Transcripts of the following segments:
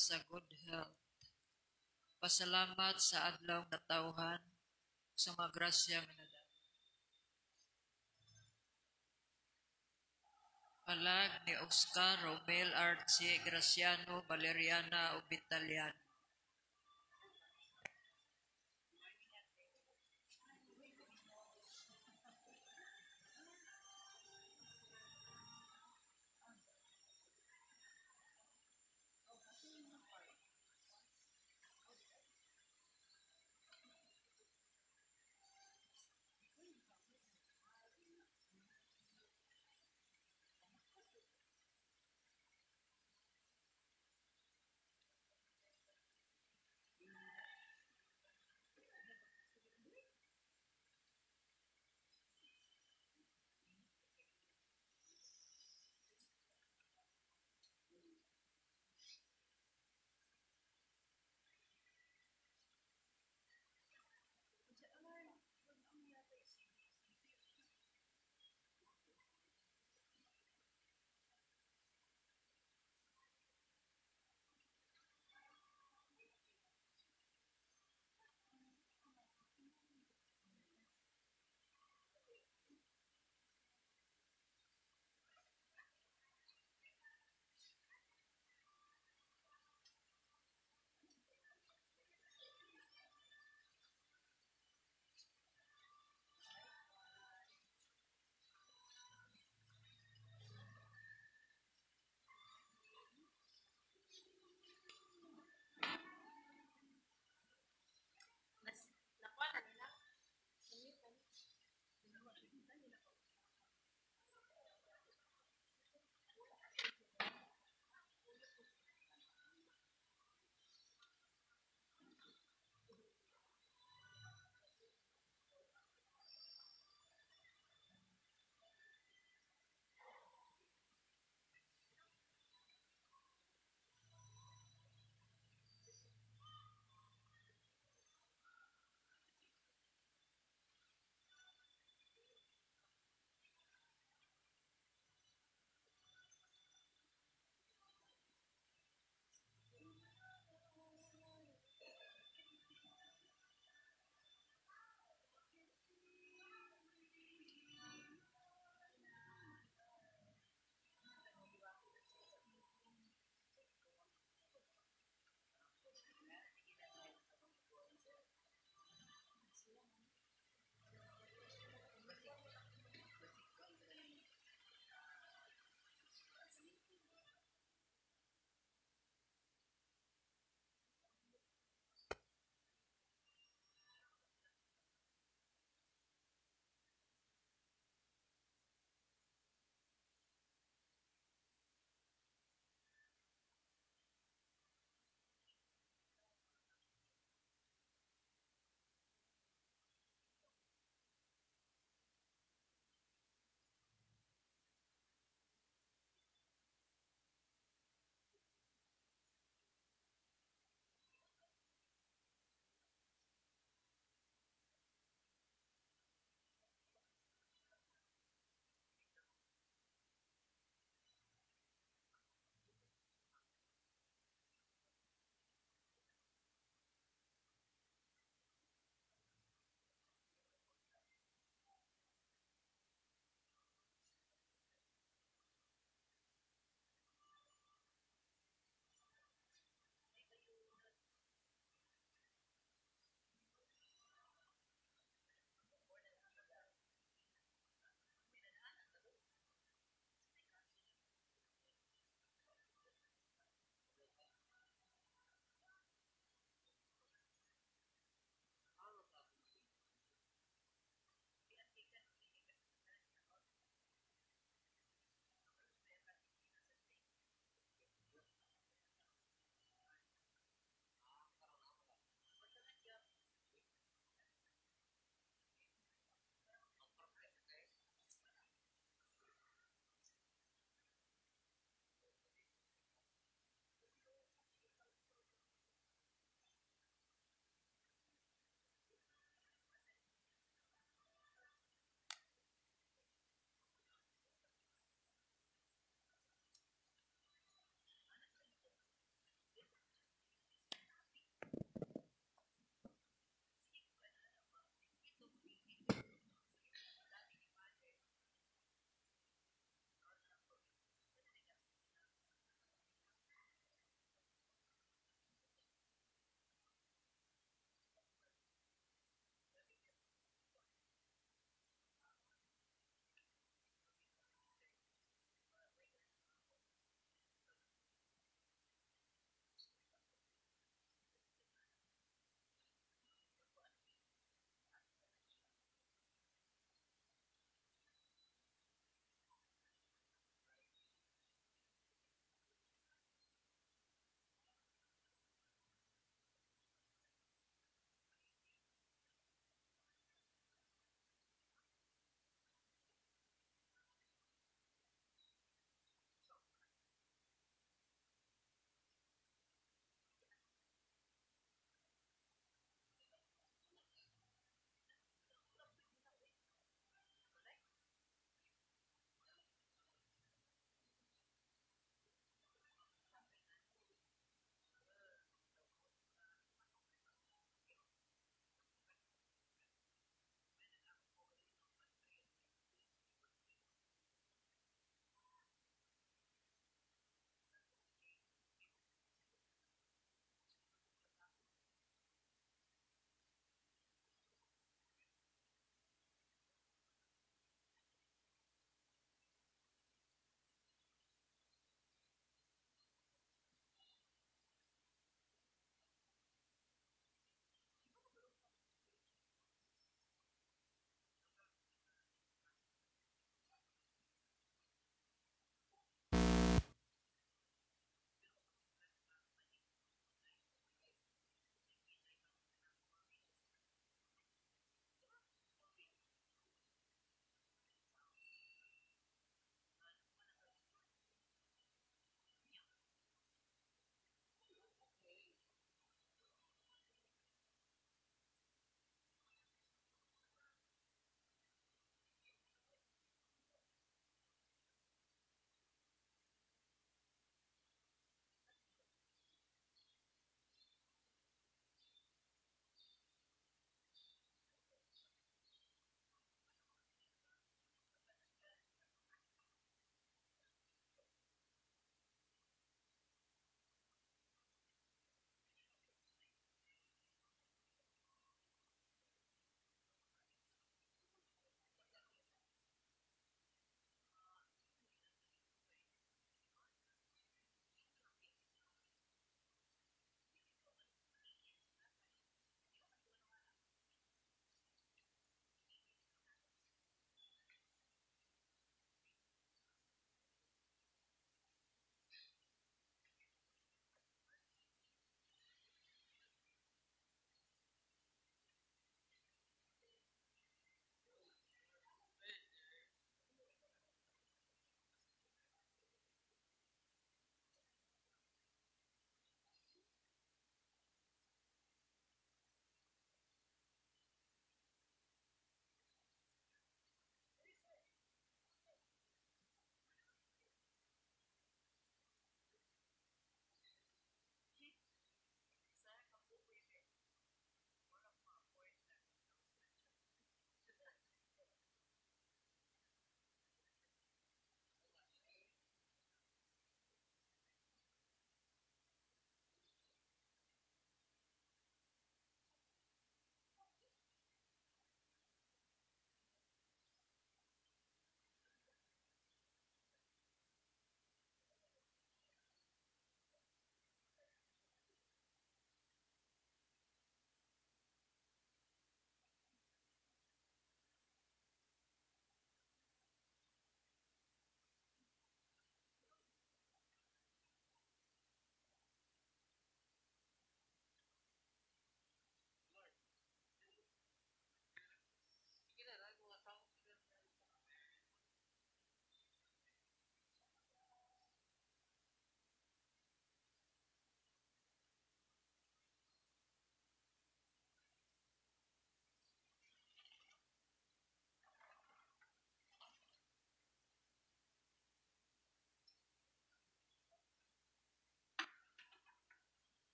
sa good health. Pasalamat sa adlaw nga tawhan sa mga grasya nga nadalo. Palag ni Oscar Romel Archie Graciano Valeriana ug Vitaliano.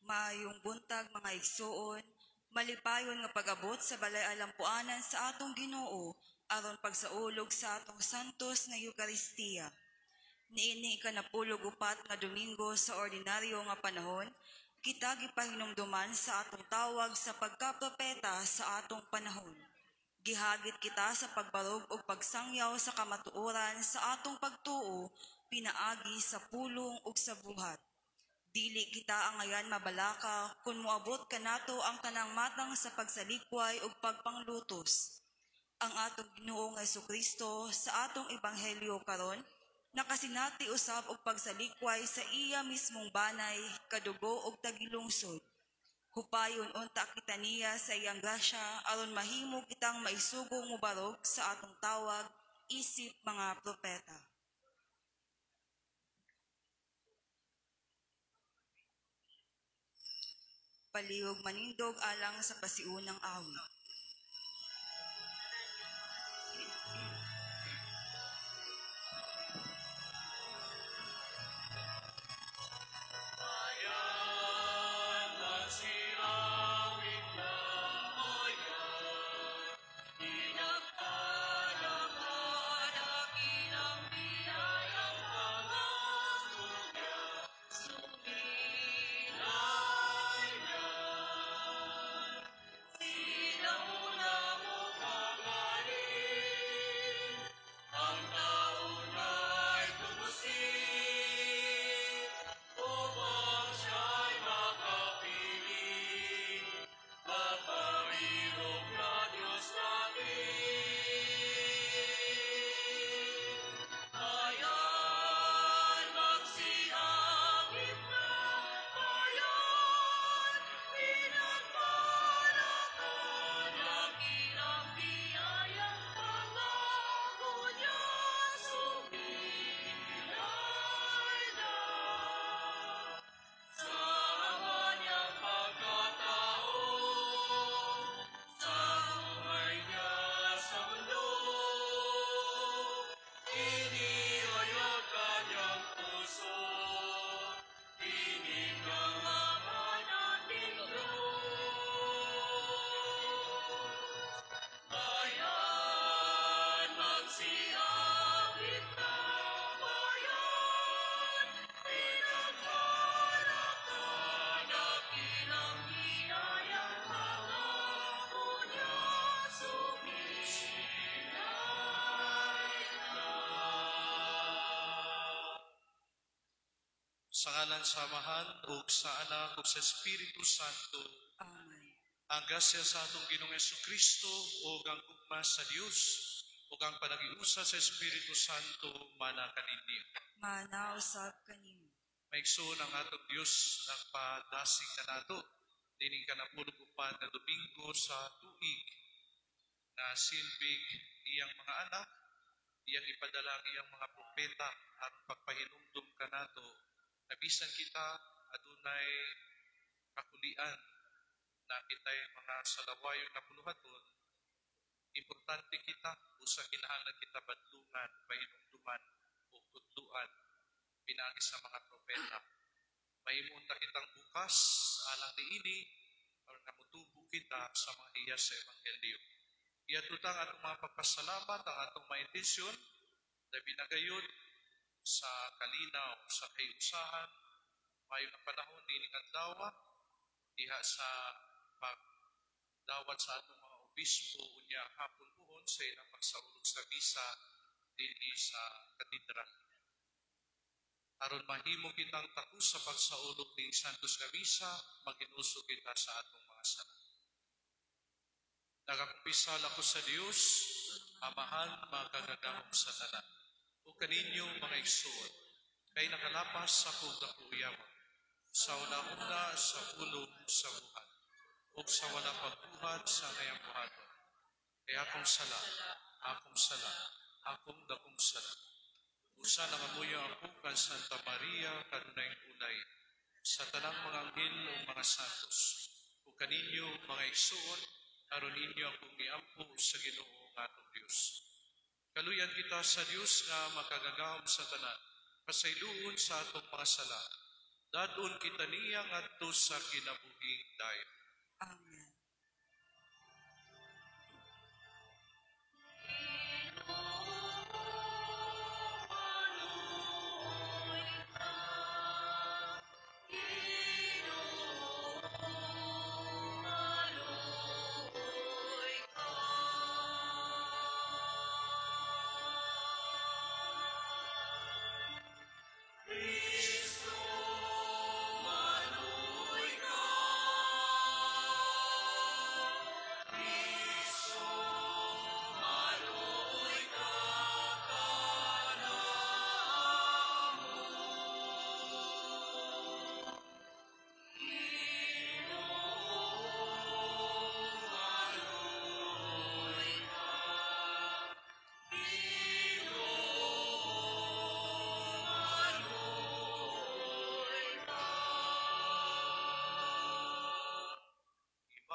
Maayong buntag mga igsuon, malipayon nga pag-abot sa balay alampuanan sa atong Ginoo aron pagsaulog sa atong santos nga Eukaristiya. Niini ikanapulog upat nga Domingo sa ordinaryo nga panahon, kita gipahinumduman sa atong tawag sa pagkapropeta sa atong panahon. Gihagit kita sa pagbarog o pagsangyaw sa kamatuoran sa atong pagtuo, pinaagi sa pulong ug sa buhat. Dili kita ang ngayan mabalaka kung muabot kanato ang kanang matang sa pagsalikway ug pagpanglutos. Ang atong Ginoo nga Jesucristo sa atong ebanghelyo karon nakasinati usab og pagsalikway sa iya mismong banay, kadugo ug tagilungsod. Hupayon unta kita niya sa iyang grasya aron mahimo kitang maisugong mubarog sa atong tawag isip mga propeta. Palihog manindog alang sa pasiunang awit. Sa ngalan sa Amahan, ug sa Anak, ug sa Espiritu Santo, Amen. ang grasya sa atong Ginoong Jesucristo, ug ang gugma sa Dios, ug ang panagiusa sa Espiritu Santo, mana kaninyo. Mana usab kanimo. Maigsoon ang atong Dios, nagpadasig na nato, dining kanapulog upat na Domingo sa tuig, na silbig iyang mga anak, iyang ipadala ang iyang mga propeta, aron pagpahinumdum ka nato, nabisan kita adunay kakulian na kitay mga salawayon na puluhaton, importante kita usa kinahanglan kita badlungan, pahinumduman o tudluan pinagi sa mga propeta. Mahimunta kitang bukas alang niini aron namutubo kita sa mga iya sa ebanghelyo. Iatutang atong mga pagpasalamat ang atong mga intensyon na binagayod sa kalinaw, sa kayusahan, mayo ng panahon, dining adlaw, diha sa pagdawat sa atong mga obispo, unya hapon buhon sa ilang pagsaulog sa misa, dili sa katedral. Aron mahimo kitang takus sa pagsaulog ng Santos nga misa, maginuso kita sa atong mga sala. Nagakumpisal ako sa Dios, Amahan, magkagagahom sa tanan. O kaninyo mga igsuon, kay nakalapas sa pagdakuyamon, sa una-una sa pulong sa buhat, o sa wala pagbuhat sa ngayang buhaton. Kay akong sala, akong dakong sala. Usa nangamuyo ako kan Santa Maria kanunayng ulay, sa tanang mga anghel o mga santos. O kaninyo mga igsuon, aron ninyo akong giampo sa Ginoo ng atong Dios. Kaluyan kita sa Dios nga makagagahom sa tanan, pasayloon sa atong mga sala, Dadon kita niya ngadto sa kinabuhing dayon. Amen.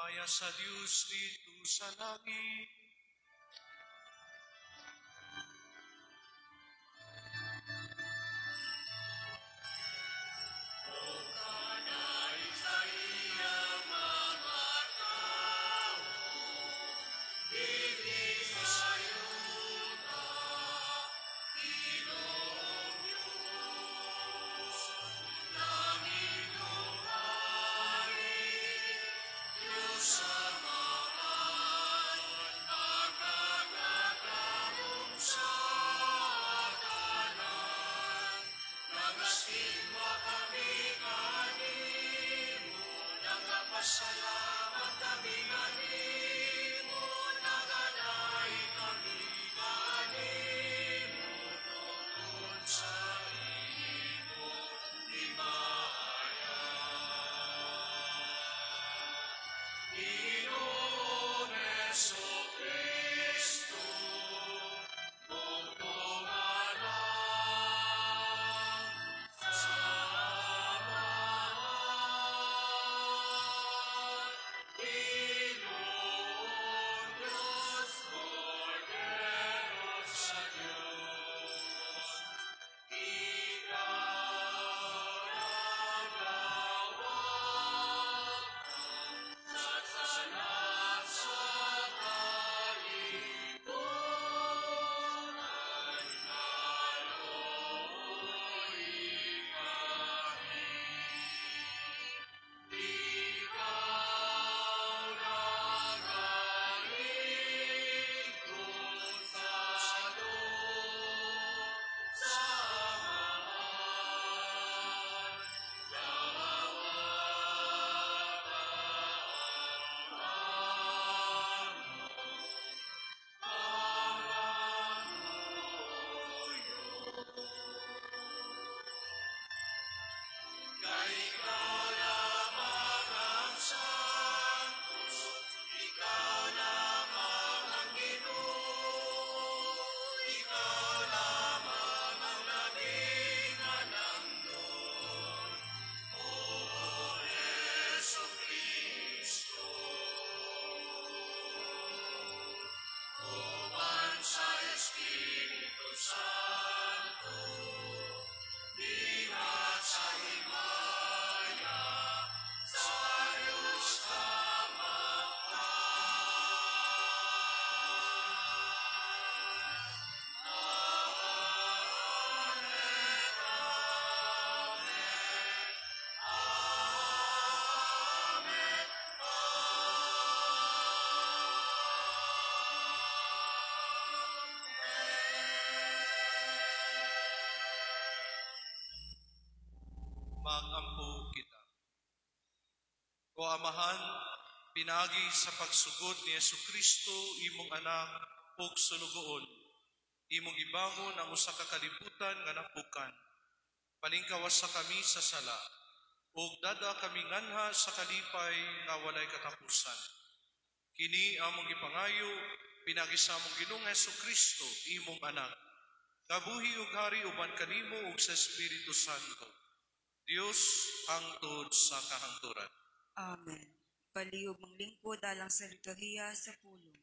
Himaya sa Diyos dito sa langit. Magampo kita. O Amahan, pinagi sa pagsugod ni Jesucristo imong anak ug sulugoon. Imong ibangon ang usa ka kalibutan nga napukan. Paningkawas sa kami sa sala ug dada kami nganha sa kalipay nga walay katapusan. Kini among gipangayo pinagi sa among Ginoong Jesucristo imong anak. Kabuhi ug hari uban kanimo ug sa Espiritu Santo. Dios hangtod sa kahangturan. Amen. Palihog mong lingkod alang sa liturhiya sa pulong.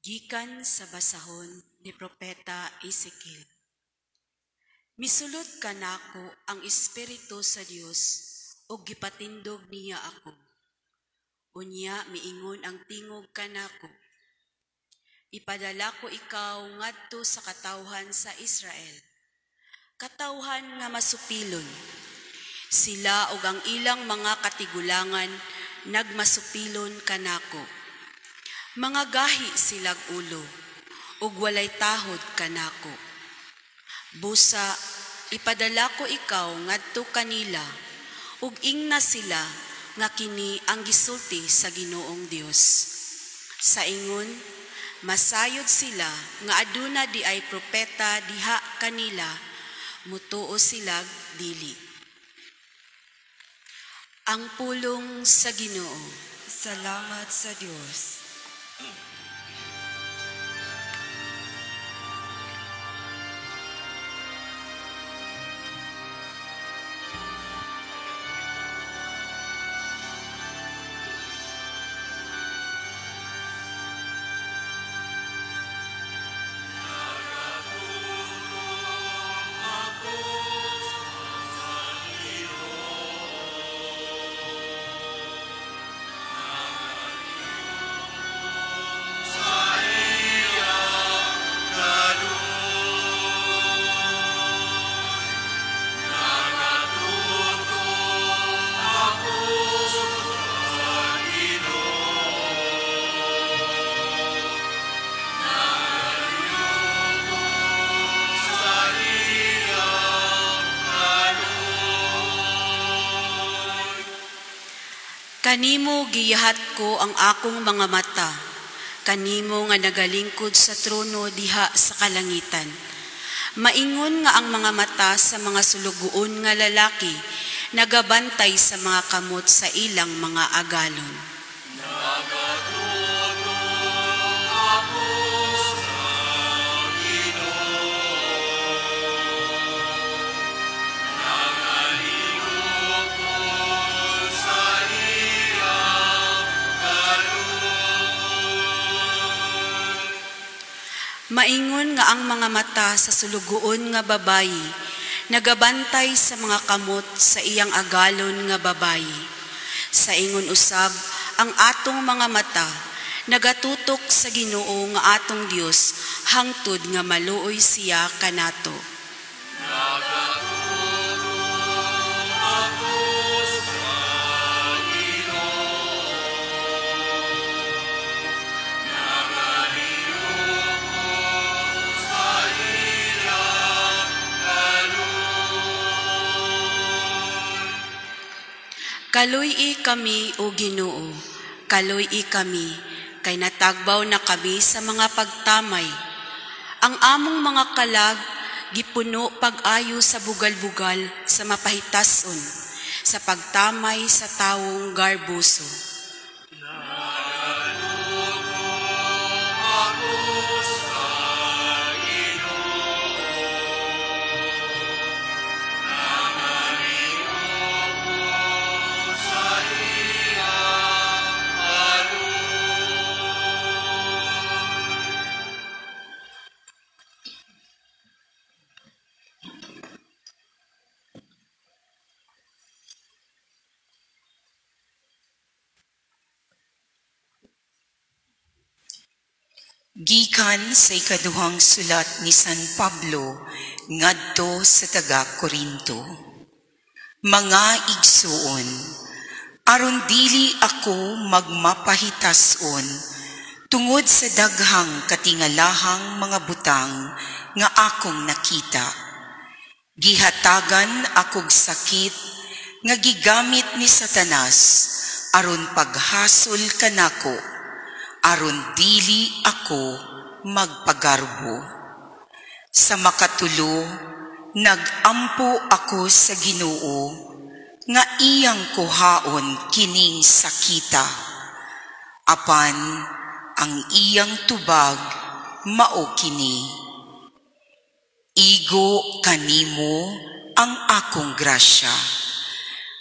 Gikan sa basahon ni Propeta Ezekiel. Misulod kanako ang Espiritu sa Dios o gipatindog niya ako. Unya miingon ang tingog kanako. Ipadala ko ikaw ngadto sa katawhan sa Israel. Katawhan nga masupilon. Sila og ang ilang mga katigulangan nagmasupilon kanako. Mga gahi silag ulo, ug walay tahod kanako. Busa, ipadala ko ikaw ngadto kanila, ug ingna sila nga kini ang gisulti sa Ginoong Dios. Sa ingon, masayod sila nga aduna di ay propeta diha kanila, mutuo silag dili. Ang pulong sa Ginoo. Salamat sa Diyos. Kanimo giyahat ko ang akong mga mata, kanimo nga nagalingkod sa trono diha sa kalangitan. Maingon nga ang mga mata sa mga sulugoon nga lalaki, nagabantay sa mga kamot sa ilang mga agalon. Maingon nga ang mga mata sa sulugoon nga babayi, nagabantay sa mga kamot sa iyang agalon nga babayi. Sa ingon usab, ang atong mga mata, nagatutok sa Ginoo nga atong Dios, hangtod nga maluoy siya kanato. Kaluy-i kami, o Ginoo, kaluy-i kami, kay natagbaw na kami sa mga pagtamay. Ang among mga kalag, gipuno pag-ayo sa bugal-bugal sa mapahitason, sa pagtamay sa tawong garbuso. Gikan sa ikaduhang sulat ni San Pablo ngadto sa taga-Korinto. Mga igsuon, aron dili ako magmapahitason tungod sa daghang katingalahang mga butang nga akong nakita. Gihatagan akog sakit nga gigamit ni Satanas aron paghasol kanako, aron dili ako magpagarbo. Sa makatulo, nagampo ako sa Ginoo, nga iyang kuhaon kining sakita. Apan, ang iyang tubag mao kini. Igo kanimo ang akong grasya,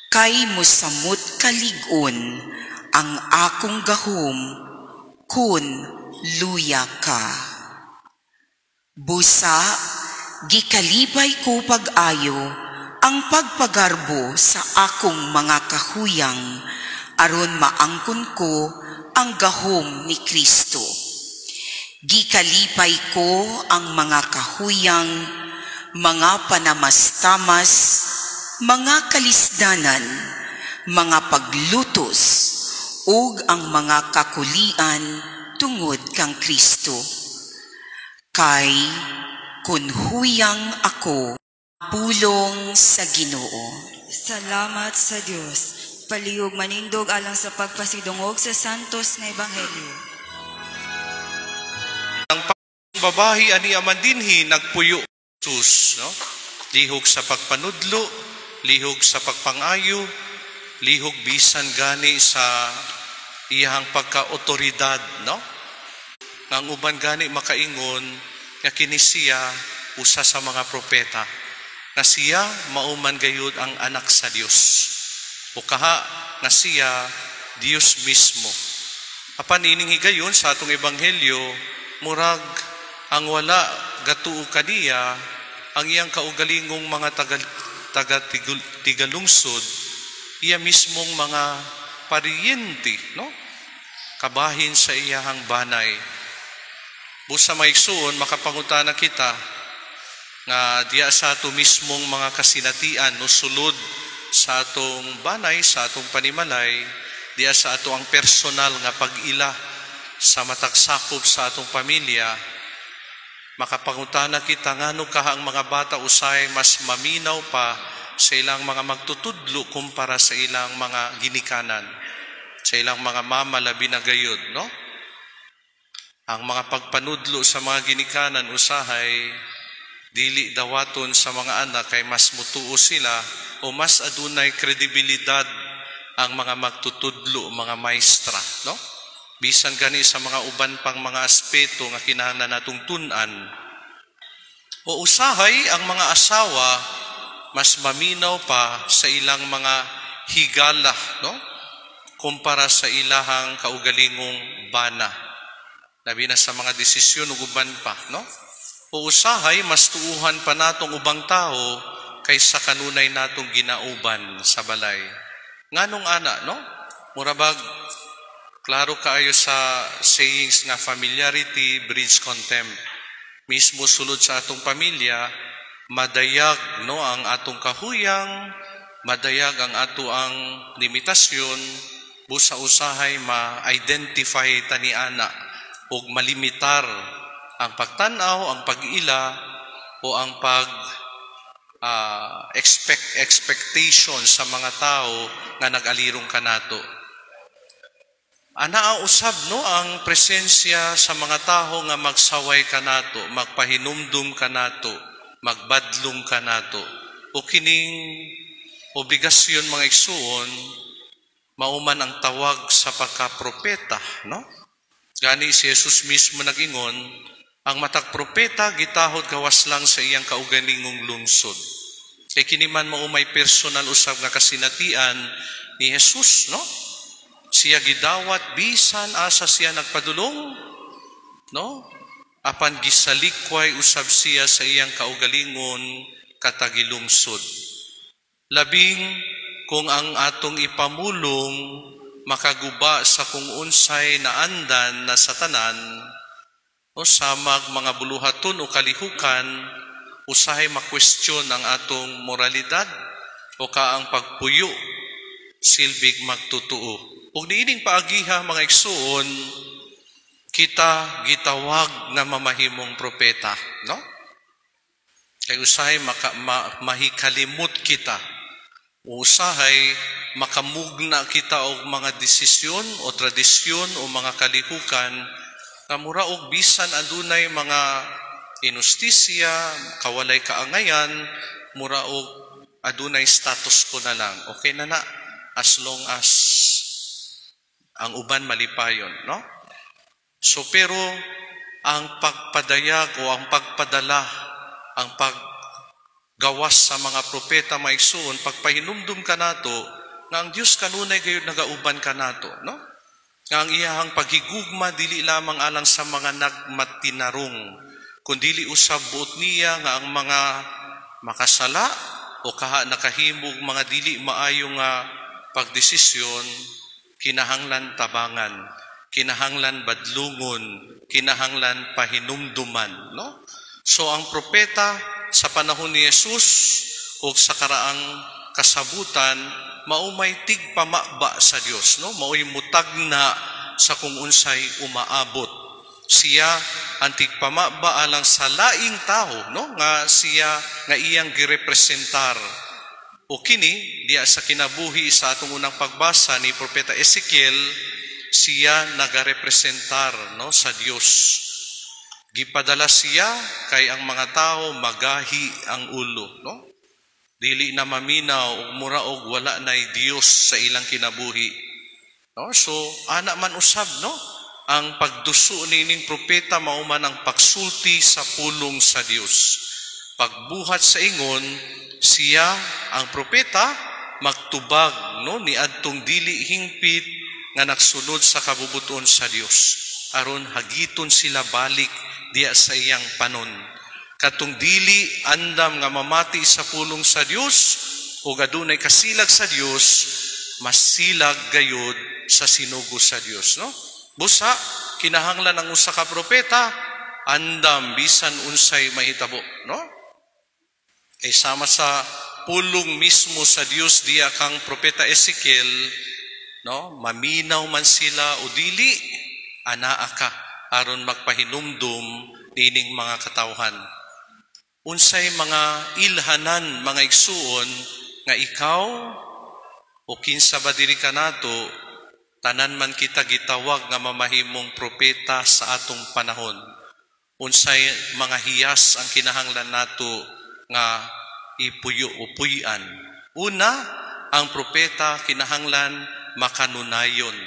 kay mosamot kalig-on ang akong gahom kun luya ka. Busa, gikalipay ko pag-ayo ang pagpagarbo sa akong mga kahuyang, aron maangkon ko ang gahom ni Kristo. Gikalipay ko ang mga kahuyang, mga panamastamas, mga kalisdanan, mga paglutos, ug ang mga kakulian tungod kang Kristo. Kay kun huyang ako, pulong sa Ginoo. Salamat sa Dios. Palihog manindog alang sa pagpasidungog sa santos nga ebanghelyo. Ang babahi ani aman dinhi nagpuyo Jesus, no? Lihog sa pagpanudlo, lihog sa pagpangayo, lihog bisan gani sa iyang pagka-otoridad, no? Ang uban gani makaingon nga kini siya usa sa mga propeta, na siya mauman gayud ang anak sa Dios. O kaha na siya Dios mismo. Apan ining higayon sa atong ebanghelyo, murag ang wala gatuo kaniya ang iyang kaugalingong mga taga-tigalungsod, iya mismong mga pariyente, no? Kabahin sa iyahang banay. Busa maigsoon, makapangutana kita nga diya sa ato mismong mga kasinatian no sulod sa atong banay, sa atong panimalay, diya sa ato ang personal nga pag-ila sa matagsakop sa atong pamilya. Makapangutana kita ngano ka ang mga bata usay mas maminaw pa sa ilang mga magtutudlo kumpara sa ilang mga ginikanan, sa ilang mga mama labi na gayud, no? Ang mga pagpanudlo sa mga ginikanan usahay dili dawaton sa mga anak kay mas mutuo sila o mas adunay kredibilidad ang mga magtutudlo, mga maestra, no? Bisan gani sa mga uban pang mga aspeto nga kinahanglan natong tun-an. O usahay ang mga asawa mas maminaw pa sa ilang mga higala, no? Kumpara sa ilahang kaugalingong bana. Labi na sa mga desisyon ug uban pa, no? O usahay mas tuuhan pa natong ubang tao kaysa kanunay natong ginauban sa balay. Nganong ana, no? Murabag klaro kaayo sa sayings nga familiarity breeds contempt. Mismo sulod sa atong pamilya, madayag no ang atong kahuyang, madayag ang ato ang limitasyon, busa usahay ma-identify tani ana ug malimitar ang pagtanaw, ang pag-ila o ang expectation sa mga tao nga nag-alirong kanato. Ana usab no ang presensya sa mga taho nga magsaway kanato, magpahinumdum kanato, magbadlong kanato. O kining obligasyon mga igsuon mauman ang tawag sa pagka-propeta, no? Gani si Jesus mismo nag-ingon, ang matag propeta gitahod gawas lang sa iyang kaugalingong lungsod. Kay kini man maumay personal usab nga kasinatian ni Jesus, no? Siya gidawat bisan asa siya nagpadulong, no? Apan gisalikway usab siya sa iyang kaugalingon katagilungsod. Labing kung ang atong ipamulong makaguba sa kung unsay naandan na sa tanan o samag mga buluhaton o kalihukan, usahay makwestiyon ang atong moralidad o kaang pagpuyo silbig magtutuo. Ug niining paagiha mga igsuon, kita gitawag nga mamahimong propeta, no? Kay usahay mahikalimot kita. Usahay makamugna kita og mga desisyon o tradisyon o mga kalihukan nga mura og bisan adunay mga inustisya, kawalay kaangayan, mura og adunay status ko na lang. Okay na as long as ang uban malipayon, no? So pero ang pagpadayag o ang pagpadala, ang paggawas sa mga propeta maigsoon, pagpahinumdum ka nato nga ang Dios kanunay gayud nagauban ka nato, no? Nga ang iyahang paghigugma dili lamang alang sa mga nagmatinarong, kundili usab buot niya nga ang mga makasala o kaha nakahimog mga dili maayo nga pagdesisyon kinahanglan tabangan, kinahanglan badlungon, kinahanglan pahinumduman, no? So ang propeta sa panahon ni Jesus o sa karaang kasabutan maumay tigpamaba sa Dios, no? Maoy mutagna sa kung unsay umaabot. Siya ang tigpamaba alang sa laing tao, no? Nga siya nga iyang girepresentar. O kini diya sa kinabuhi sa atong unang pagbasa ni propeta Ezekiel, siya nagarepresentar, no, sa Dios. Gipadala siya kay ang mga tao magahi ang ulo, no? Dili na maminaw ug mura og wala nay Dios sa ilang kinabuhi. No? So ana man usab, no? Ang pagduso nining propeta mao man ang pagsulti sa pulong sa Dios. Pagbuhat sa ingon, siya ang propeta magtubag, no, ni adtong dili hingpit nga nagsunod sa kabubuton sa Dios aron hagiton sila balik diya sa iyang panon. Katong dili andam nga mamati sa pulong sa Dios o adunay kasilag sa Dios, masilag gayud sa sinugo sa Dios, no? Busa kinahanglan ang usa ka propeta andam bisan unsay mahitabo, no? Kay sama sa pulong mismo sa Dios diya kang propeta Ezekiel, no? Maminaw man sila o dili, anaa ka aron magpahinumdum nining mga katawhan. Unsay mga ilhanan, mga igsuon nga ikaw o kinsa ba diri kanato tanan man kita gitawag nga mamahimong propeta sa atong panahon. Unsay mga hiyas ang kinahanglan nato nga ipuyo-upuyan. Una, ang propeta kinahanglan makanunayon.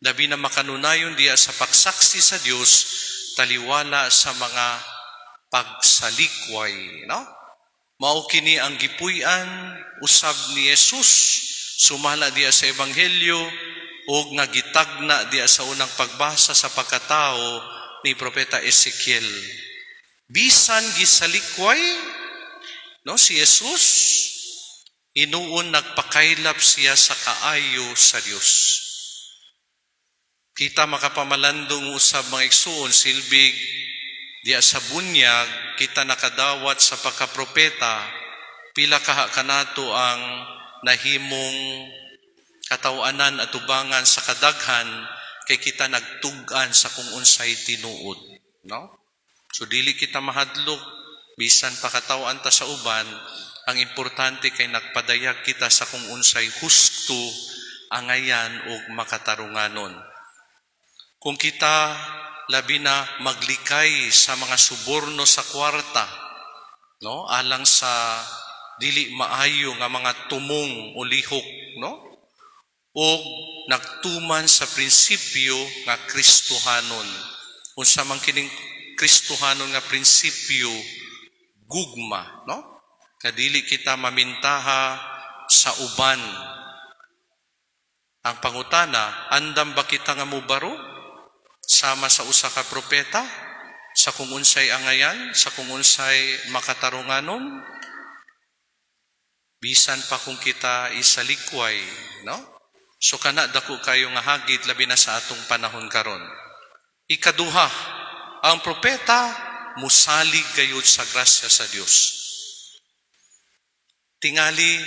Labi na makanunayon diya sa pagsaksi sa Dios, taliwala sa mga pagsalikway, no? Mao kini ang gipuy-an usab ni Jesus sumala diya sa ebanghelyo ug nga gitagna diya sa unang pagbasa sa pagkatao ni propeta Ezekiel. Bisan gisalikway, no, si Jesus inuon nagpakaylap siya sa kaayo sa Dios. Kita makapamalandong usab mga igsuon silbig diya sa bunyag, kita nakadawat sa pagkapropeta, pila kaha kanato ang nahimong katawanan at tubangan sa kadaghan, kay kita nagtugan sa kung unsay tinuod, no? So dili kita mahadlok, bisan pakatawaan ta sa uban, ang importante kay nagpadayag kita sa kung unsay husto, angayan o makatarunganon. Kung kita labi na maglikay sa mga suborno sa kwarta, no, alang sa dili maayo nga mga tumong o lihok, no, o nagtuman sa prinsipyo nga Kristohanon. Unsa man kining Kristohanon nga prinsipyo, gugma, no? Kadili kita mamintaha sa uban. Ang pangutana, andam ba kita nga mubaro sama sa usa ka propeta sa kung unsay angayan, sa kung unsay makatarunganon, bisan pa kung kita isalikway, no? So kana dako kayo nga hagit labi na sa atong panahon karon. Ikaduha, ang propeta musalig gayud sa grasya sa Dios. Tingali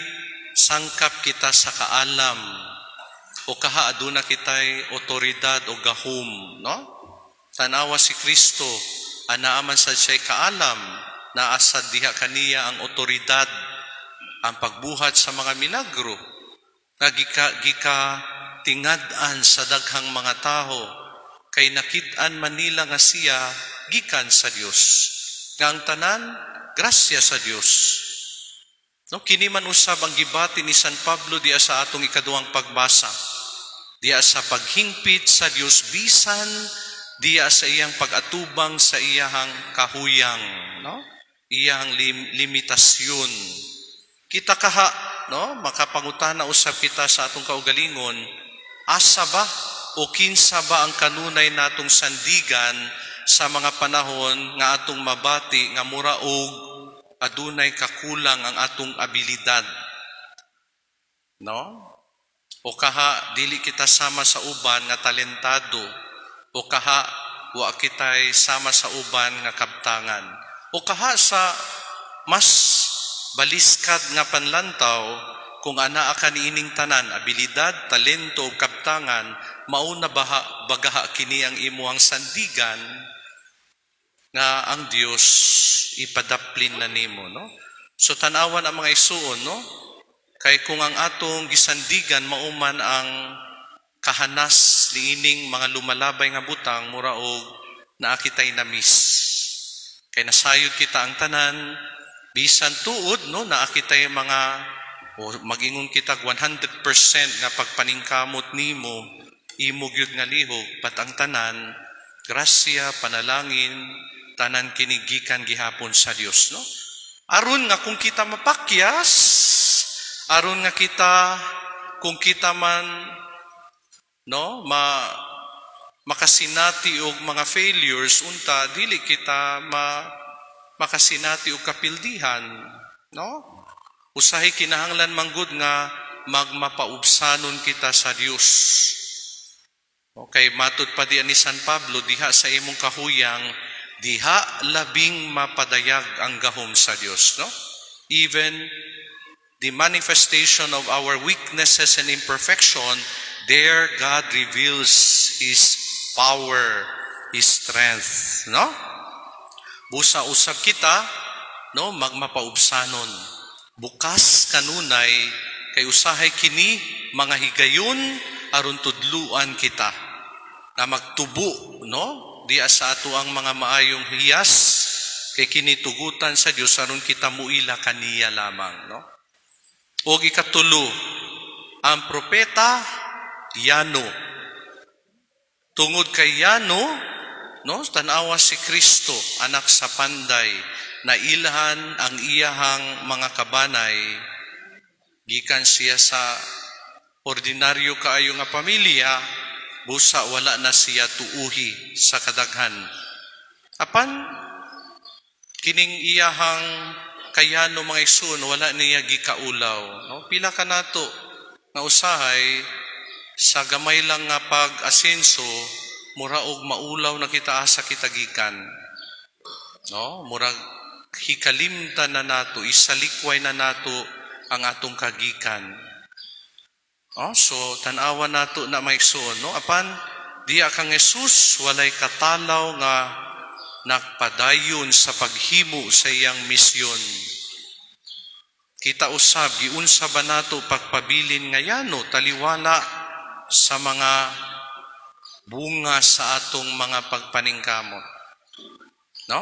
sangkap kita sa kaalam o kaha aduna kitay otoridad o gahom, no? Tanawa si Kristo, anaaman sa siya'y kaalam, naasad diha kaniya ang otoridad, ang pagbuhat sa mga milagro, nga gika tingad-an sa daghang mga tao, kay nakit-an man nila nga siya gikan sa Dios. Nga ang tanan, grasya sa Dios. No, kini man usab ang gibati ni San Pablo diya sa atong ikaduhang pagbasa. Diya sa paghingpit sa Dios bisan diya sa iyang pag-atubang sa iyang kahuyang, no? Iyang limitasyon. Kita kaha, no, makapangutana usab kita sa atong kaugalingon, asa ba o kinsa ba ang kanunay natong sandigan sa mga panahon nga atong mabati nga mura og adunay kakulang ang atong abilidad. No? O kaha dili kita sama sa uban nga talentado, o kaha wa kitay sama sa uban nga kabtangan, o kaha sa mas baliskad nga panlantaw kung anaa ka niining tanan abilidad, talento ug kabtangan, mao na bagaha kini ang imuhang sandigan nga ang Dios ipadaplin na nimo, no? So tanawan ang mga isuon, no? Kay kung ang atong gisandigan mauman ang kahanas niining mga lumalabay nga butang mura og naa kitay namis. Kay nasayod kita ang tanan bisan tuod, no, naa kitay mga o magingon kita 100% nga pagpaningkamot nimo imo gyud nga lihok patang tanan grasya panalangin tanan kinigikan gihapon sa Dios, no? Aron nga kung kita mapakyas, aron nga kita kung kita man, no, makasinati og mga failures unta dili kita makasinati og kapildihan, no? Usahay kinahanglan manggod nga magmapaubsanon kita sa Dios. Okay, matud pa diyan ni San Pablo diha sa imong kahuyang diha labing mapadayag ang gahom sa Dios, no? Even the manifestation of our weaknesses and imperfection, there God reveals His power, His strength, no? Busa usab kita, no, magmapaubsanon. Bukas kanunay kay usahay kini mga higayon aron tudluan kita na magtubo, no? Diya sa ato ang mga maayong hiyas kay kini tugutan sa Dios aron kita muila kaniya lamang, no? O ikatulo, ang propeta Yano. Tungod kay Yano, no, tanawa si Kristo anak sa panday na ilhan ang iyahang mga kabanay, gikan siya sa ordinaryo kaayo nga pamilya, busa wala na siya tuuhi sa kadaghan. Apan kining iyahang kayano mga igsoon wala niya gikaulaw, no? Pila ka nato nga usahay sa gamay lang nga pag-asenso mura og maulaw na kita asa kita gikan, no? Murag hikalimtan na nato, isalikway na nato ang atong kagikan. Oh, so tanawa nato na maigsoon, no? Apan diya kang Jesus walay katalaw nga nagpadayon sa paghimo sa iyang misyon. Kita usab giunsa ba nato pagpabilin nga Yano taliwala sa mga bunga sa atong mga pagpaningkamot, no?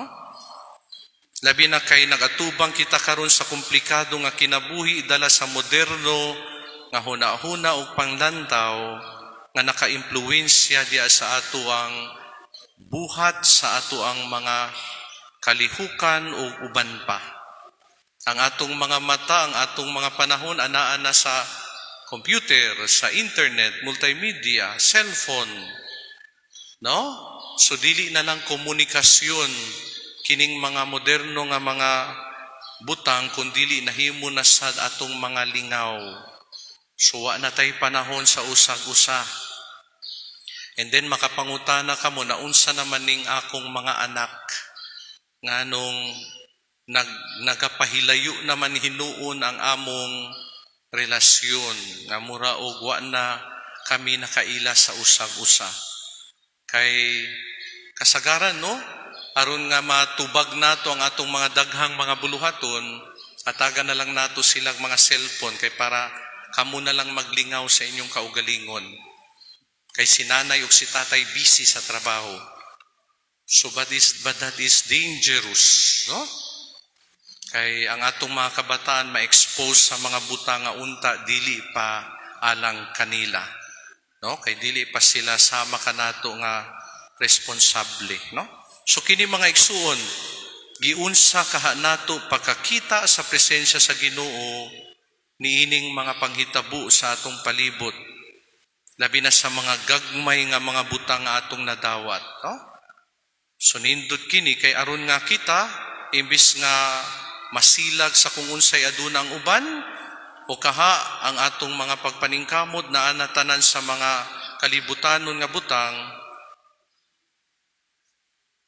Labi na kay nagatubang kita karon sa komplikado nga kinabuhi dala sa moderno nga huna-huna ug panglantaw nga nakaimpluwensya diya sa ato ang buhat sa ato ang mga kalihukan o uban pa. Ang atong mga mata, ang atong mga panahon anaa na sa computer, sa internet, multimedia, cellphone, no? So dili na lang komunikasyon kining mga moderno nga mga butang kundi nahimo na sa atong mga lingaw. So wa na tay panahon sa usag-usa. And then makapangutana ka mo na unsa naman ning akong mga anak nganong nagapahilayo naman hinuon ang among relasyon nga mura og wa na kami nakaila sa usag-usa. Kay kasagaran, no? Aron nga matubag nato ang atong mga daghang mga buluhaton, ataga na lang nato silang mga cellphone kay para kamo na lang maglingaw sa inyong kaugalingon. Kay si nanay o si tatay busy sa trabaho. So but that is dangerous, no? Kay ang atong mga kabataan ma-expose sa mga butang nga unta dili pa alang kanila, no? Kay dili pa sila sama kanato nga responsable, no? So kini mga igsuon, giunsa kaha nato pagkakita sa presensya sa Ginoo niining mga panghitabo sa atong palibot. Labi na sa mga gagmay nga mga butang nga atong nadawat. No? So nindot kini kay aron nga kita, imbis nga masilag sa kung unsay aduna ang uban, o kaha ang atong mga pagpaningkamot na anatanan sa mga kalibutanon nga butang,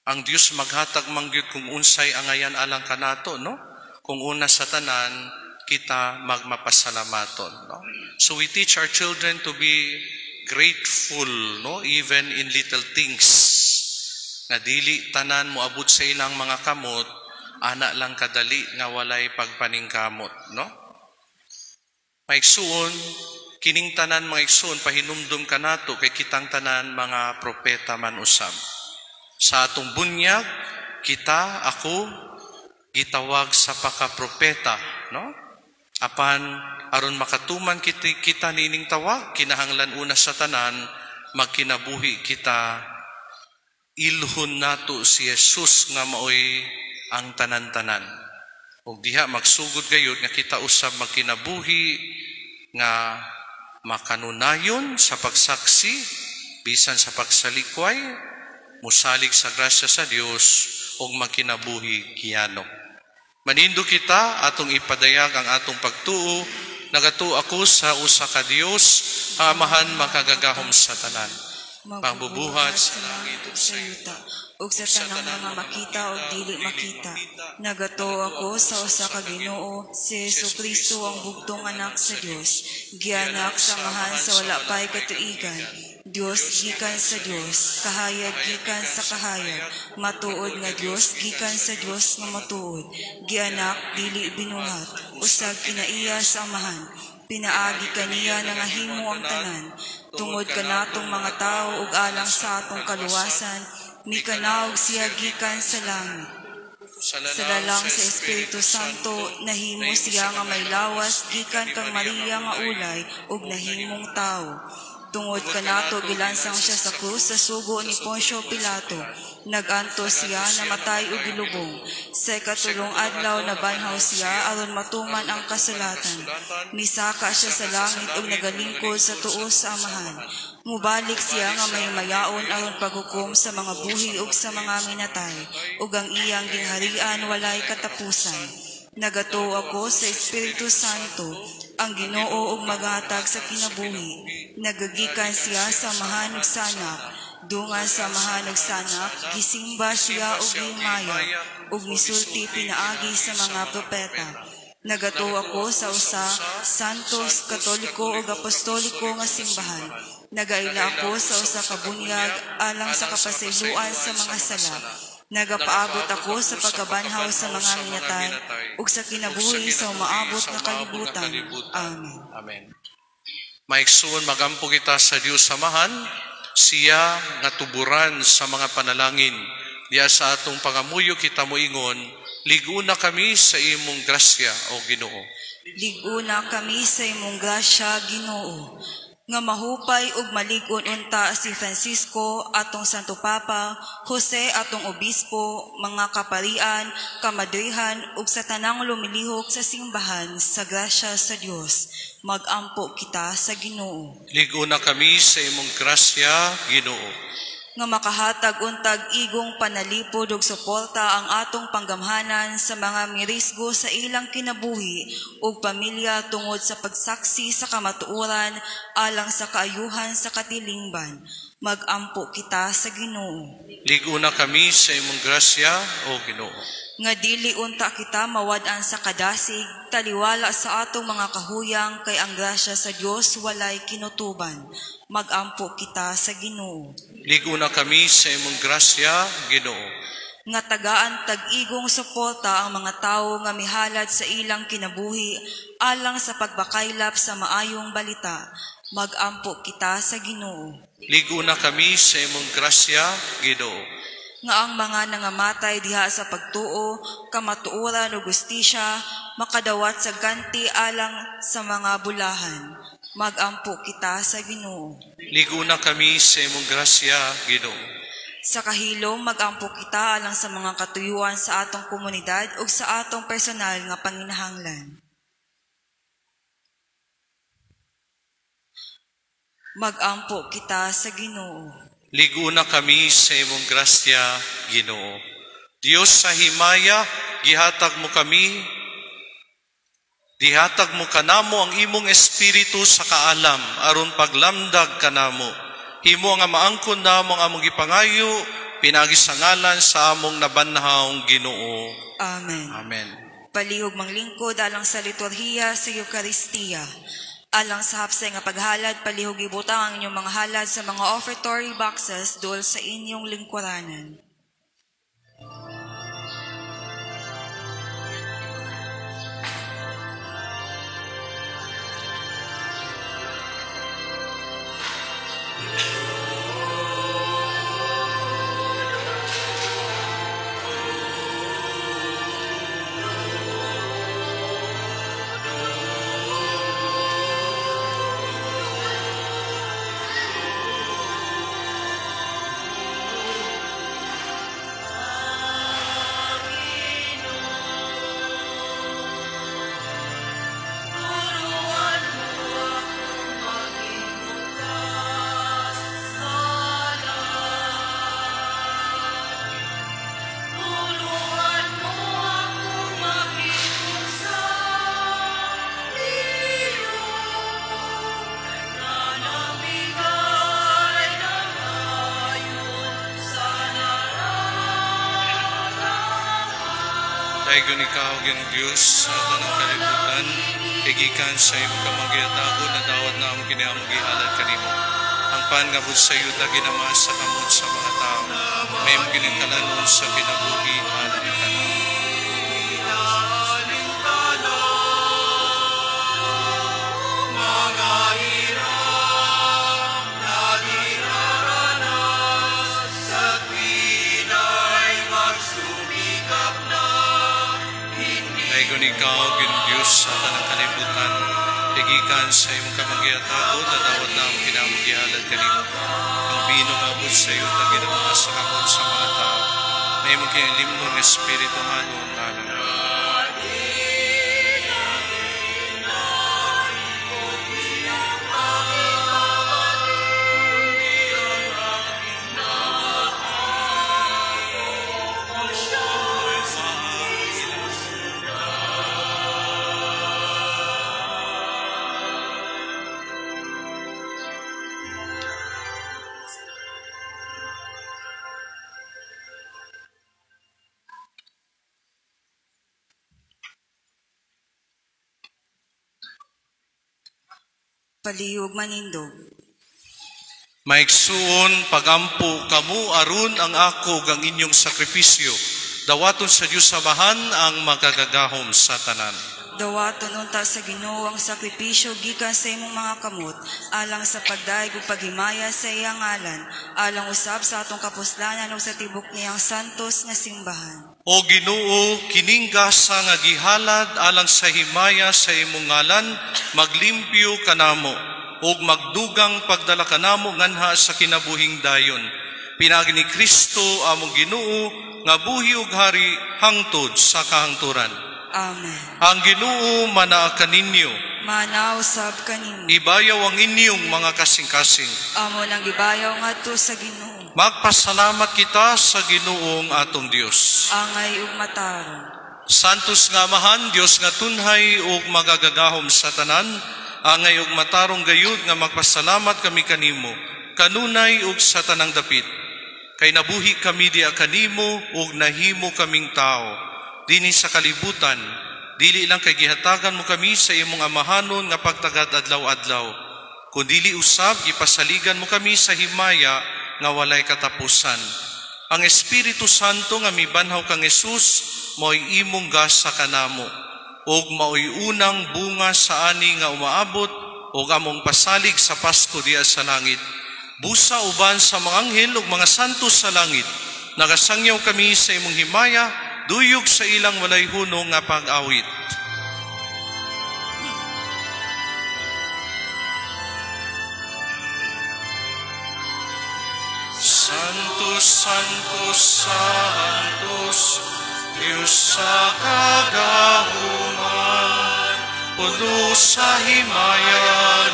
ang Dios maghatag mangyud kung unsay angayan alang kanato, no? Kung una sa tanan, kita magmapasalamaton, no? So we teach our children to be grateful, no? Even in little things. Na dili tanan mo abot sa ilang mga kamot, ana lang kadali nga walay pagpaningkamot, no? Maigsuon, kining tanan mga igsuon, pahinumdum kanato kay kitang tanan mga propeta man usab. Sa atong bunyag, kita, ako, gitawag sa pakapropeta, no? Apan, aron makatuman kita nining tawag, kinahanglan una sa tanan, magkinabuhi kita, ilhon nato si Jesus nga maoy ang tanan-tanan. O diha magsugod gayud nga kita usab magkinabuhi nga makanunayon sa pagsaksi, bisan sa pagsalikway, musalig sa grasya sa Dios ug magkinabuhi kiyanok. Manindo kita atong ipadayag ang atong pagtuo, nagatuo ako sa usa ka Dios, amahan makagagahom sa tanan. Pangbubuhat sa langit ug sa yuta, ug sa tanang mga makita ug dili makita. Nagato ako sa usa ka Ginoo, si Jesucristo ang bugtong anak sa Dios, gianak sa amahan sa wala pay katuigan. Dios gikan sa Dios, kahayag gikan sa kahayag, matuod nga Dios gikan sa Dios nga matuod, gianak dili binuhat, usag kinaiya sa amahan, pinaagi kaniya nga himo ang tanan, tungod kanatong mga tao ug alang sa atong kaluwasan, mikanaog siya gikan sa langit. Sa lalang sa Espiritu Santo, nahimo siya nga may lawas gikan kang Maria nga ulay ug nahimong tao. Tungod kanato gilansang siya sa krus sa sugo ni Poncio Pilato. Naganto siya namatay ug gilubong. Sa ikatulong adlaw nabanhaw siya aron matuman ang kasulatan. Misaka siya sa langit ug nagalingkod sa tuos sa amahan. Mubalik siya nga may mayaon aron paghukom sa mga buhi ug sa mga minatay, ug ang iyang gingharian walay katapusan. Nagato ako sa Espiritu Santo, ang Ginoo ug maghatag sa kinabuhi. Nagagikan siya sa mahanog sanak, dungan sa mahanog sanak, gisimba siya ug himaya, ug misulti pinaagi sa mga propeta. Nagato ako sa usa, santos, katoliko ug apostoliko nga simbahan. Nagaila ako sa usa ka bunyag alang sa kapasayloan sa mga sala. Nagapaabot ako sa pagkabanhaw sa mga minatay ug sa kinabuhi sa umaabot na kalibutan. Amen. Amen. Maigsuon magampo kita sa Dios samahan, siya nga tuburan sa mga panalangin. Diya sa atong pangamuyo kita moingon, liguna kami sa imong grasya o Ginoo. Liguna kami sa imong grasya, Ginoo. Nga mahupay ug malig-on unta si Francisco atong Santo Papa, Jose atong obispo, mga kaparian, kamadrihan ug sa tanang lumilihok sa simbahan sa grasya sa Dios. Magampo kita sa Ginoo. Liguna kami sa imong grasya, Ginoo. Nga makahatag untag igong panalipod ug suporta ang atong panggamhanan sa mga mirisgo sa ilang kinabuhi ug pamilya tungod sa pagsaksi sa kamatuoran alang sa kaayuhan sa katilingban. Magampo kita sa Ginoo. Liguna kami sa imong grasya, o Ginoo. Nga dili unta kita mawad-an sa kadasig, taliwala sa atong mga kahuyang kay ang grasya sa Dios walay kinutuban. Magampo kita sa Ginoo. Liguna kami sa imong grasya, Ginoo. Nga tagaan tag-igong suporta ang mga tawo nga mihalad sa ilang kinabuhi alang sa pagbakaylap sa maayong balita. Magampo kita sa Ginoo. Liguna kami sa imong grasya, Ginoo. Nga ang mga nangamatay diha sa pagtuo, kamatuoran o gustisya, makadawat sa ganti alang sa mga bulahan. Magampo kita sa Ginoo. Liguna kami sa imong grasya, Ginoo. Sa kahilom, magampo kita alang sa mga katuyuan sa atong komunidad ug sa atong personal nga panginahanglan. Magampo kita sa Ginoo. Liguna kami sa imong grasya, Ginoo. Dios sa himaya, gihatag mo kami, dihatag mo kanamo ang imong espiritu sa kaalam, aron paglamdag kanamo. Himo nga maangkon namo ang among gipangayo, pinagi sa ngalan sa among nabanhawng Ginoo. Amen. Amen. Palihog manglingkod alang sa liturhiya sa Eucharistia. Alang sa hapsay nga paghalad, palihog ibutang ang inyong mga halad sa mga offertory boxes dol sa inyong lingkuranan. Daigon ikaw, Ginoong Diyos, sa tanang kalibutan, igikan sa iyong kamagyatago na dawat na ang kiniamong gihalad kanimo. Ang pangabot sa iyo, ginama sa kamot sa mga tao, may mong giningkalanon sa kinabuhi, alam ka na. Daigon ikaw, Ginoong Diyos, sa tanang kalibutan, igikan sa iyong kamagyatago na dawat na ang kiniamong gihalad kanimo. Ang binong abot sa iyo, ginama sa kamot sa mga tao, may mong kinilimnon ng Espiritu hanon, alam ka na. Palihog manindog. Maigsuon pagampo kamu aron ang ako gang inyong sakripisyo. Dawaton sa Dios Amahan ang magagagahom sa tanan. Dawaton unta sa Ginoo ang sakripisyo gikan sa imong mga kamot, alang sa pagdaig ug paghimaya sa iyang ngalan, alang usab sa atong kapuslanan ug sa tibok niyang santos nga simbahan. O Ginoo, kining gasa nga gihalad alang sa himaya sa imong ngalan, maglimpyo kanamo ug magdugang pagdala kanamo nganha sa kinabuhing dayon. Pinagi ni Kristo among Ginoo nga buhi ug hari hangtod sa kahangturan. Amen. Ang Ginoo manaa kaninyo, Manaw sab kanimo. ibayaw ang inyong mga kasing-kasing. Amo nang gibayaw ngadto sa Ginoo. Magpasalamat kita sa Ginoong atong Dios. Angay ug matarong. Santos nga Amahan, Dios nga tunhay ug magagagahom sa tanan, angay ug matarong gayud nga magpasalamat kami kanimo, kanunay ug sa tanang dapit. Kay nabuhi kami diha kanimo ug nahimo kaming tao. Dinhi sa kalibutan, dili lang kay gihatagan mo kami sa imong amahanon nga pagtagad adlaw-adlaw, kundili usab gipasaligan mo kami sa himaya nga walay katapusan. Ang Espiritu Santo nga mibanhaw kang Jesus mo'y imong gasa kanamo, ug maoy unang bunga sa ani nga umaabot ug among pasalig sa Pasko diha sa langit. Busa uban sa mga anghel ug mga santos sa langit, nagasangyaw kami sa imong himaya, duyog sa ilang walay hunong nga pag-awit. Santos, Santos, Santos, Diyos sa kagahuman, puno sa himaya,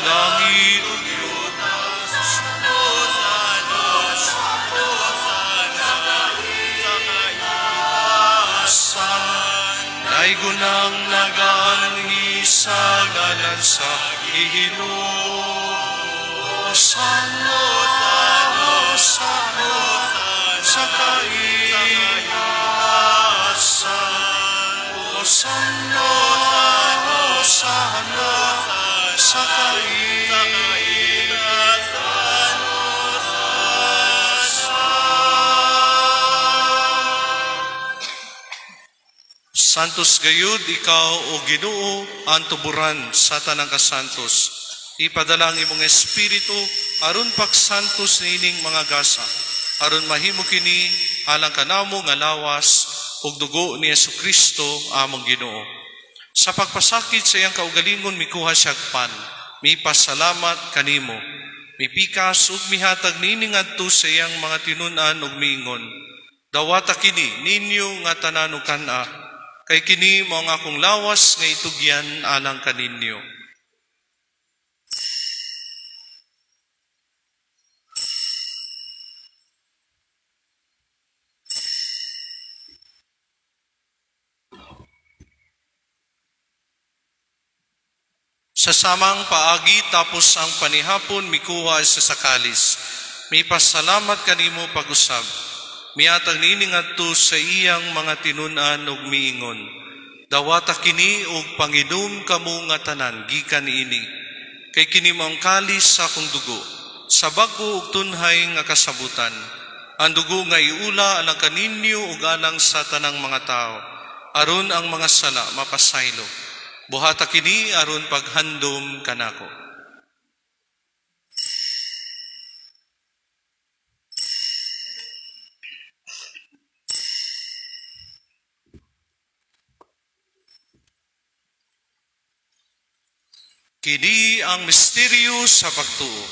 langit ug yuta, daygon ang nagaanhi sa ngalan sa Ginoo. Hosana, Hosana, sa kaitaasan. Hosana, Hosana, sa kaitaasan. Santos gayud ikaw o Ginoo ang tuburan sa tanang kasantos. Ipadala ang imong espiritu aron pagsantos nining mga gasa. Aron mahimo kini alang kanamo nga lawas ug dugo ni Jesucristo among Ginoo. Sa pagpasakit sa iyang kaugalingon mikuha siya pan. Mipasalamat kanimo. Mipikas ug mihatag nining adto sa iyang mga tinun-an ug miingon. Dawata kini ninyo nga tanan ug kana. Kay kini mo ang akong lawas nga itugyan alang kaninyo. Sa samang paagi tapos ang panihapon mikuha sa sakalis. May pasalamat kanimo pag-usab. Miatag nining adto sa iyang mga tinun-an ug miingon. Dawata kini og panginom kamo nga tanan gikan niini. Kay kini mao ang kalis sa akong dugo. Sa bag-o ug tunhay nga kasabutan. Ang dugo nga iula alang kaninyo ug alang sa tanang mga tao. Aron ang mga sala mapasaylo. Buhata kini aron paghandom kanako. Kini ang misteryo sa pagtuo.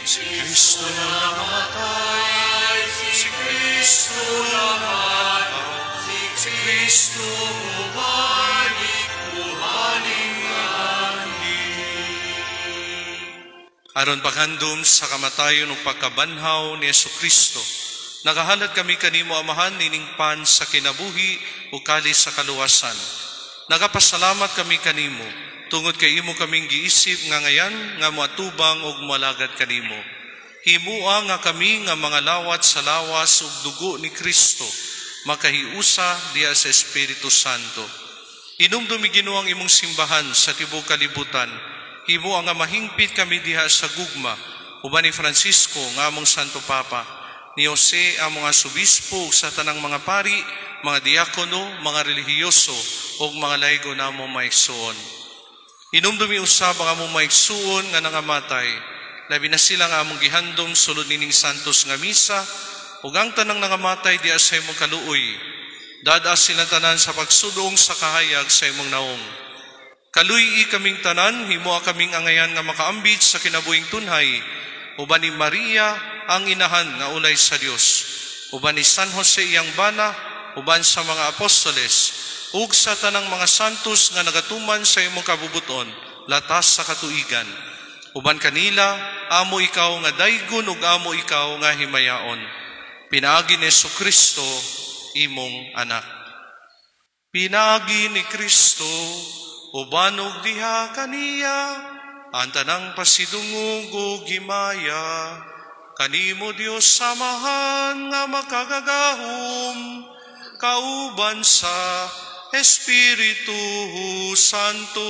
Si Kristo na nakamatay, si Kristo na namatay, si Kristo bumalik, aron paghandom sa kamatayon ug pagkabanhaw ni Jesucristo, nagahalad kami kanimo amahan nining pan sa kinabuhi ug kalis sa kaluwasan. Nagapasalamat kami kanimo, tungod kay imo kaming giisip nga ngayan nga moatubang ug moalagad kanimo. Himua nga kami nga mga lawat sa lawas ug dugo ni Kristo, makahiusa diha sa Espiritu Santo. Inumdumi Ginoo ang imong simbahan sa tibuok kalibutan. Himua nga mahingpit kami diha sa gugma, uban ni Francisco nga among Santo Papa, ni Jose among asobispo sa tanang mga pari, mga diakono, mga relihiyoso, o mga laygo na among maigsuon. Inumdumi usab ang among maigsuon nga nangamatay, labi na sila nga among gihandom sulod nining santos nga misa, ug ang tanang nangamatay diha sa imong kaluoy. Dadas sila tanan sa pagsudong sa kahayag sa imong naong. Kaluy kaming tanan, himoa kaming angayan nga makaambit sa kinabuhing tunhay, uban ni Maria ang inahan nga ulay sa Dios, uban ni San Jose iyang bana, uban sa mga apostoles, ug sa tanang mga santos nga nagatuman sa imong kabubuton, latas sa katuigan. Uban kanila, amo ikaw nga daygon ug amo ikaw nga himayaon. Pinaagi ni Jesucristo, imong anak. Pinaagi ni Kristo, uban ug diha kaniya, ang tanang pasidungog ug himaya, kanimo Dios samahan nga makagagahom, kauban sa Espiritu Santo,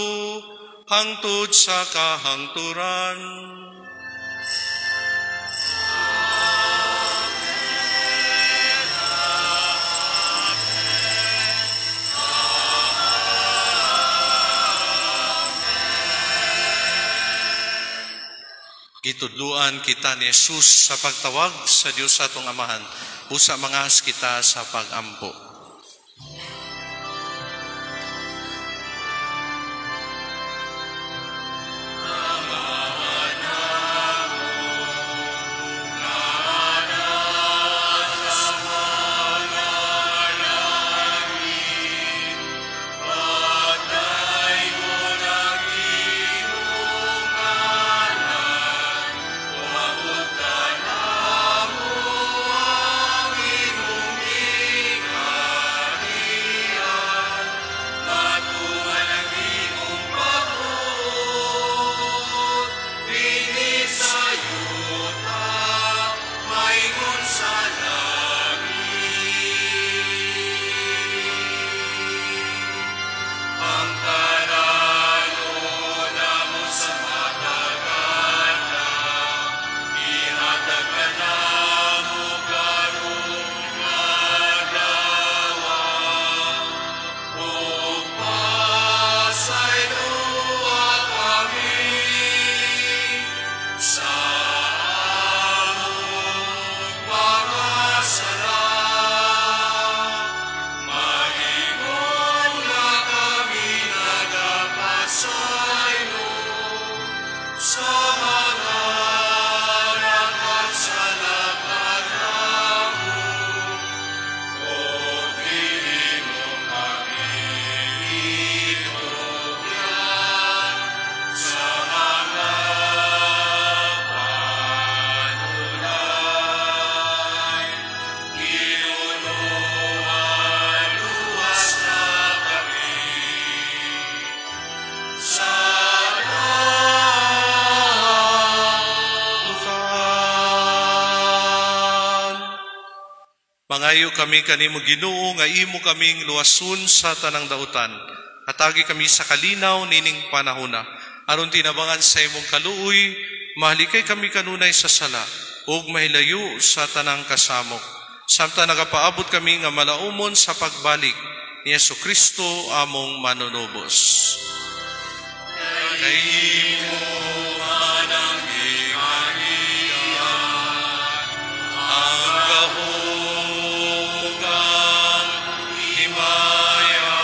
hangtod sa kahangturan. Gitudluan kita ni Jesus sa pagtawag sa Dios sa atong Amahan. Busa mangas kita sa pagampo. Mangayo kami kanimo Ginoo nga imo kaming luwason sa tanang dautan. Atagi kami sa kalinaw nining panahona. Aron tinabangan sa imong kaluoy, mahalikay kami kanunay sa sala, ug mahilayo sa tanang kasamok. Samtang nagapaabot kami nga malaumon sa pagbalik ni Jesucristo among manunubos. Kay imo manang giharian, ang gahong kang himaya,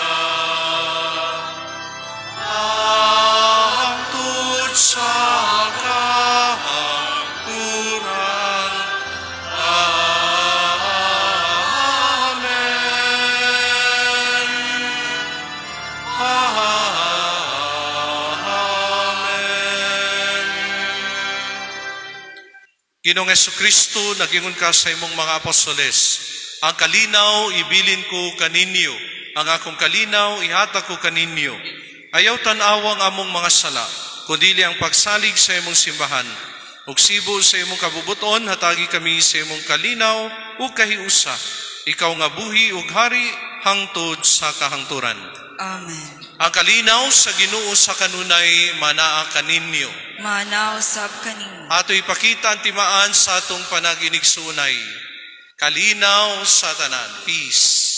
hangtod sa kahangturan. Ginoong Jesucristo, nagingon ka sa imong mga apostoles, ang kalinaw ibilin ko kaninyo, ang akong kalinaw ihatag ko kaninyo. Ayaw tan-awang among mga sala, kundili ang pagsalig sa imong simbahan. Ug sibo sa imong kabubuton, hatagi kami sa imong kalinaw ug kahiusa. Ikaw nga buhi ug hari hangtod sa kahangturan. Amen. Ang kalinaw sa Ginoo sa kanunay manaa kaninyo. Manaw sab kanimo. Ato ipakita ang timaan sa atong panaginigsunay. Kalinaw sa tanan. Peace.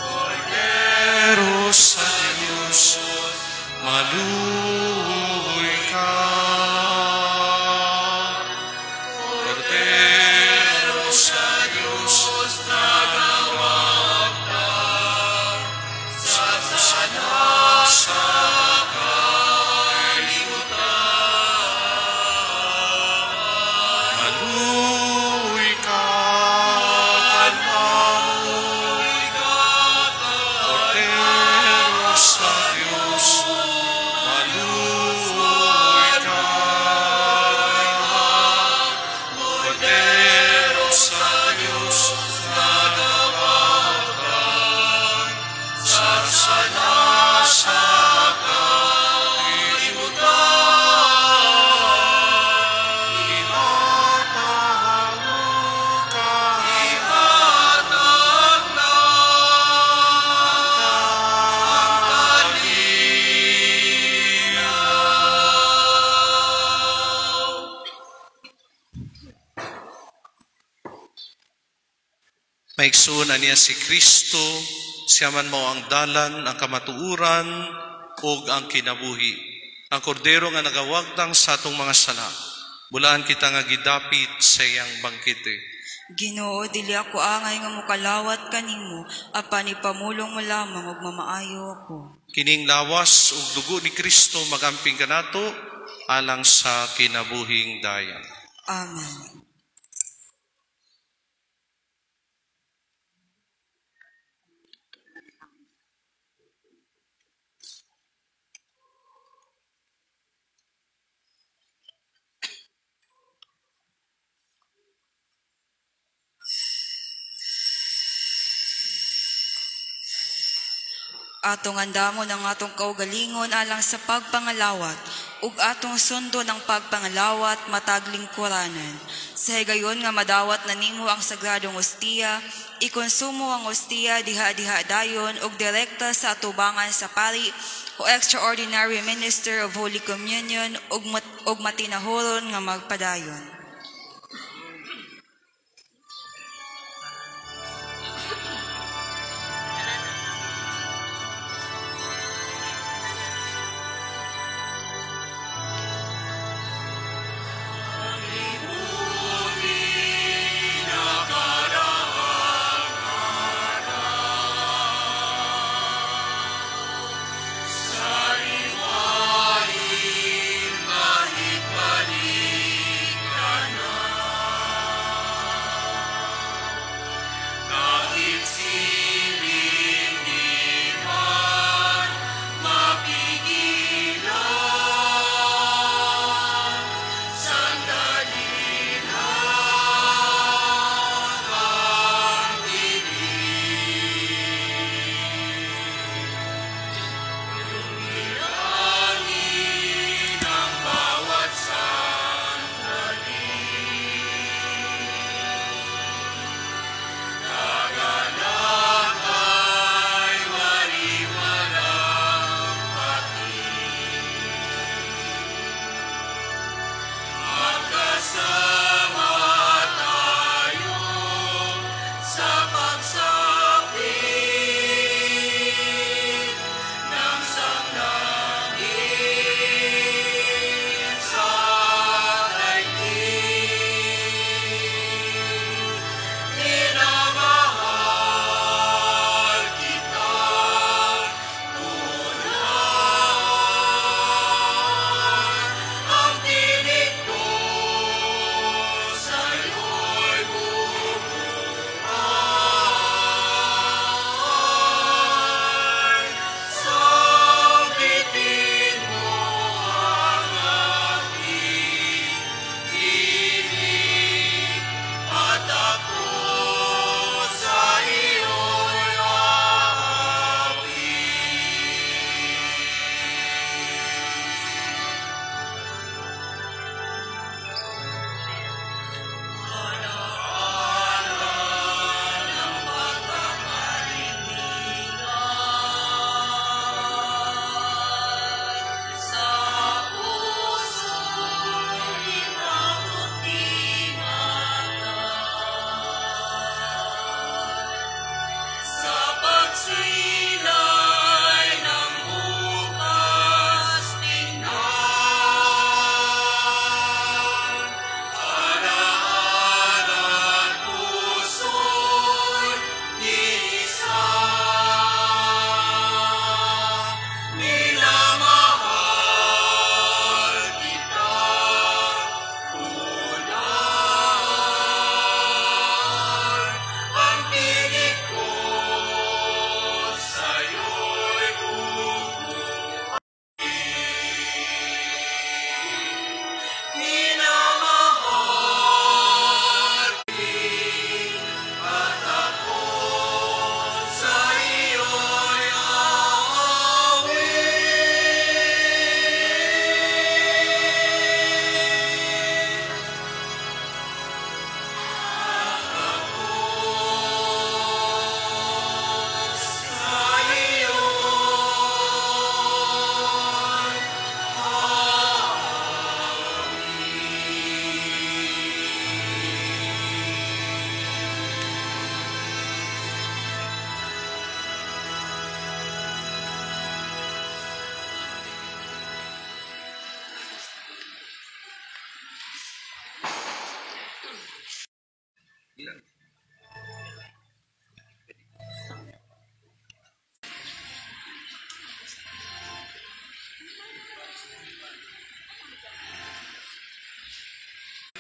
Cordero sa Diyos, maluhoy ka. Cordero sa Diyos, nagawag ka. Sa sanasa kalimutan. Maluhoy ka. Maigsoon niya si Kristo, siya man mo ang dalan, ang kamatuuran, ug ang kinabuhi. Ang kordero nga nagawagtang sa atong mga sala, bulaan kita nga gidapit sa iyang bangkite. Ginoo, dili ako angay nga mukalawat kanimo, apan ipamulong mo lamang ug mamaayo ako. Kining lawas ug dugo ni Kristo magamping kanato alang sa kinabuhing dayan. Amen. Atong andamon ang atong kaugalingon alang sa pagpangalawat ug atong sundo ng pagpangalawat matag lingkuranan. Sa higayon nga madawat na nimo ang sagradong ostiya, ikonsumo ang ostiya diha-diha dayon ug direkta sa atubangan sa pari o extraordinary minister of Holy Communion ug matinahoron nga magpadayon.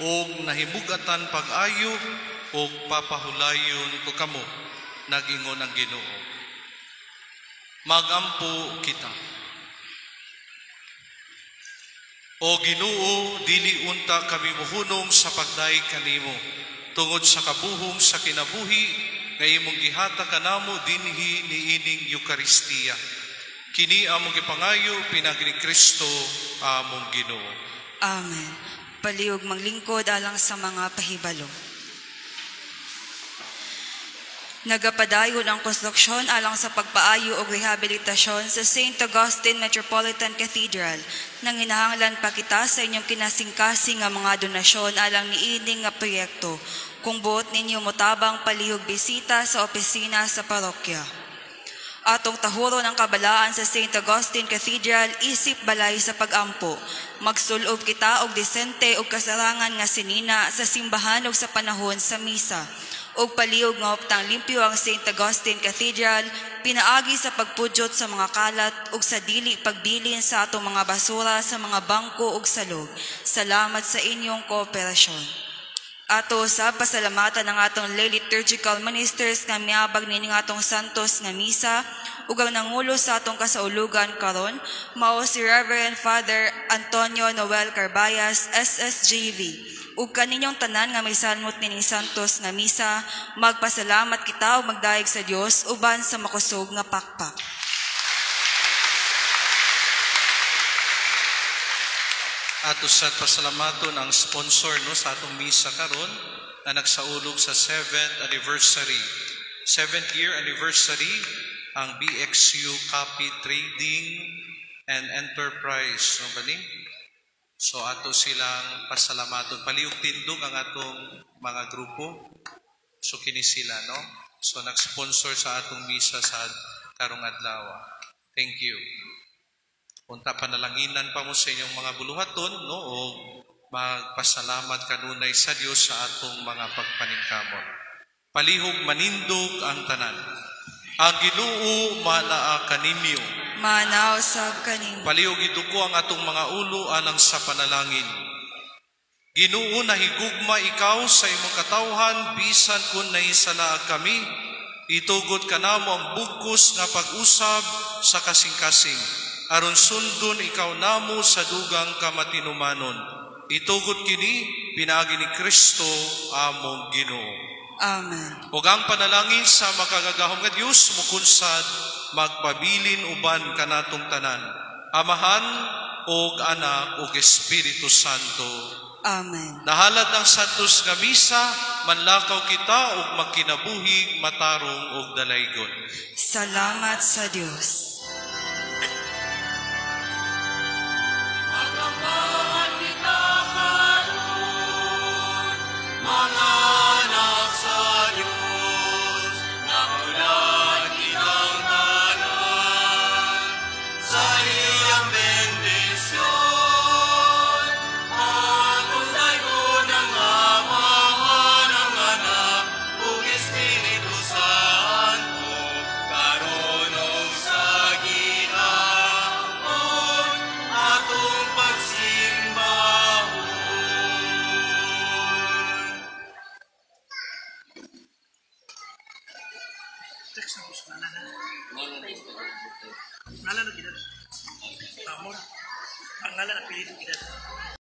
o nahimugatan pag-ayo o papahulayon ko kamo, nagingon ang Ginoo. Magampo kita. O Ginoo, dili unta kami mohunong sa pagdaig kanimo, tungod sa kabuhong sa kinabuhi, nga imong gihata kanamo dinhi niining Eucharistia. Kini among gipangayo pinagi ni Kristo among Ginoo. Amen. Paliog manglingkod alang sa mga pahibalo. Nagapadayon ang konstruksyon alang sa pagpaayo o rehabilitasyon sa St. Augustine Metropolitan Cathedral. Nanginahanglan pa kita sa inyong kinasingkasing nga mga donasyon alang niining nga proyekto. Kung buot ninyo motabang palihog bisita sa opisina sa parokya. Atong tahuro ng kabalaan sa St. Augustine Cathedral, isip balay sa pag-ampo. Magsulob kita og disente og kasarangan nga sinina sa simbahan og sa panahon sa misa. Og palihog nga optang limpyo ang St. Augustine Cathedral, pinaagi sa pagpudyot sa mga kalat ug sa dili pagbilin sa atong mga basura sa mga bangko ug salog. Salamat sa inyong kooperasyon. Ato sa pasalamatan ng atong lay liturgical ministers nga miabag nining atong santos nga misa ug ang nangulo sa atong kasaulugan karon mao si Reverend Father Antonio Noel Carbayas, SSJV. Ug kaninyong tanan nga may salmot nining santos nga misa, magpasalamat kita ug magdaig sa Dios uban sa makusog nga pakpak. Ato sa pasalamaton ang sponsor no sa atong misa karon na nagsaulog sa 7th anniversary. 7th year anniversary ang BXU Copy Trading and Enterprise, no bali? So ato silang pasalamaton. Palihog tindog ang atong mga grupo. So kini sila, no? So nag-sponsor sa atong misa sa karong adlaw. Thank you. Unta panalanginan pa mo sa inyong mga buluhaton, no? O magpasalamat kanunay sa Dios sa atong mga pagpaningkamot. Palihog manindog ang tanan. Ang Ginoo manaa kaninyo. Manaw sa kanin. Palihog iduko ang atong mga ulo alang sa panalangin. Ginoo nahigugma ikaw sa imong katawhan bisan kun nahisalaag kami. Itugot kanamo ang bugkos nga pag-usab sa kasing-kasing. Aron sundon ikaw namo sa dugang kamatinumanon. Itugot kini pinaagi ni Kristo among Ginoo. Amen. Ug ang panalangin sa makagagahom nga Dios mukunsad magpabilin uban kanatong tanan. Amahan ug Anak ug Espiritu Santo. Amen. Nahalad ng santos nga misa, manlakaw kita ug magkinabuhi matarong ug dalaygon. Salamat sa Dios. Ngalan na kita. Amor. Ang ngalan na pilito kita.